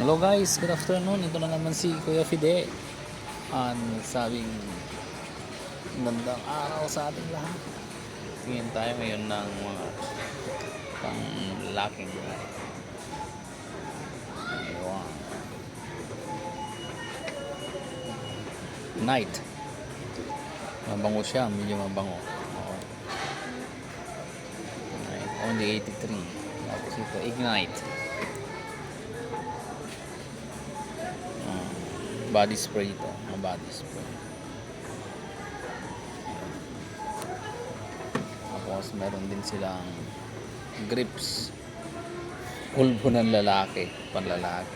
Hello guys, good afternoon. Ito na naman si Kuya Fide. Sabing magandang araw sa ating lahat. Tingin tayo ngayon ng mga pang-laking night. Mabango siya, medyo mabango. Night, only 83. Tapos ito, Ignite. Body spray ito, body spray. Tapos meron din silang grips, pulbo ng lalaki, panlalaki.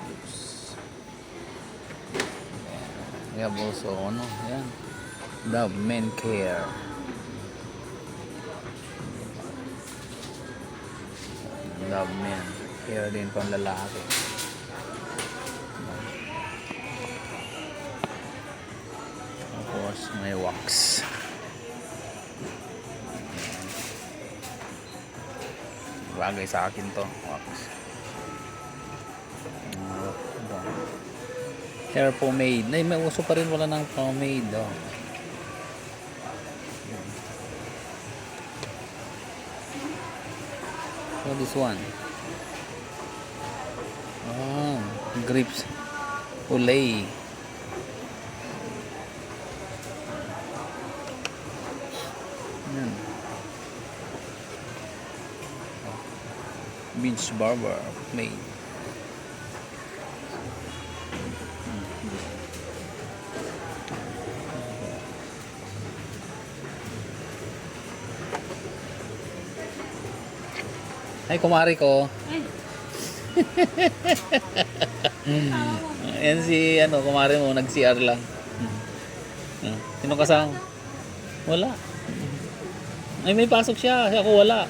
Grips. We have also yan, Dove Men Care. Dove Men Care din panlalaki. Tapos may wax. Bagay sa akin to, wax. Hair pomade. May uso pa rin wala ng pomade. Oh. So this one. Grips. Olay. Beach Barber made. Ay, kumari ko. Yan si kumari mo, nag-CR lang. Sino kasama? Wala. Ay, may pasok siya. Ako wala.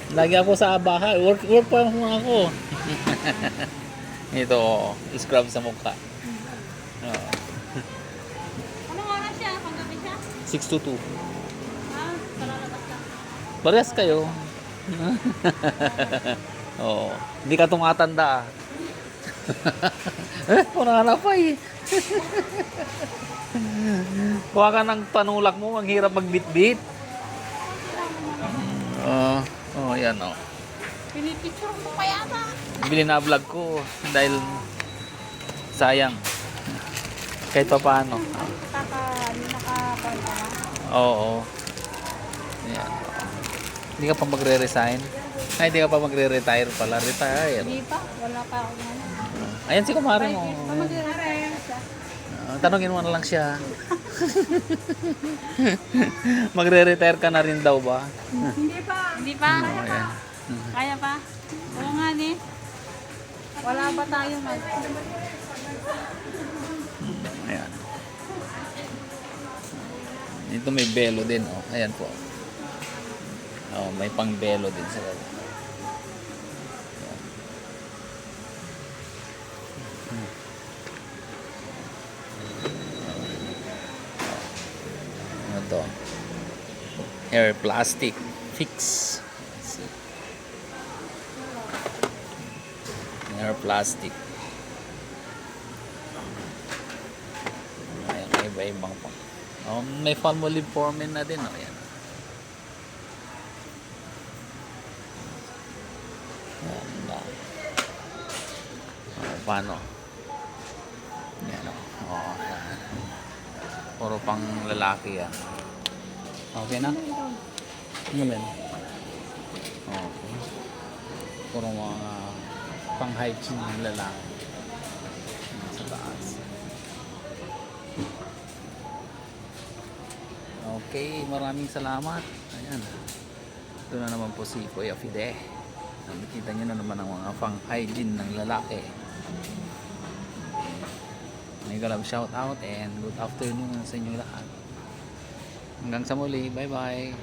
Lagi ako sa bahay. Work pa ako. Ito, scrub sa mukha. Anong oras siya? Panggabi siya? 6 to 2. Palalabas ka. Parehas kayo. Oo. Hindi ka tumatanda. Wala na pa eh. Kuha ka ng panulak mo. Ang hirap magbitbit. Yan o. Pinipicture mo kaya ba? Bili na vlog ko dahil sayang. Kahit pa paano. Nakapanta na? Oo. Yan. Hindi ka pa magre-resign? Ay, hindi ka pa magre-retire pala. Retire. Hindi pa. Wala pa ako na. Ayan si kumare mo. Tanungin mo na lang siya. Magre-retire ka na rin daw ba? Hindi pa. Hindi pa? Ayan. Kaya pa? Oo nga ni. Wala ba tayo man? Ayan. Ito may belo din. Ayan po. May pang belo din sa baba. Ito. Hair plastic fix. Hair plastic. Ayan, iba-ibang pang. May family forming na din. Ayan. Paano? Yan puro pang lalaki yan. Okay na? Ano ba yan? Okay. Puro mga pang hygiene ng lalaki. Sa taas. Okay, maraming salamat. Ayan. Ito na naman po si Kuya Fide. Nakikita nyo na naman ang mga pang hygiene ng lalaki. Mega love shout out and good afternoon sa inyo lahat. Hanggang sa muli. Bye bye.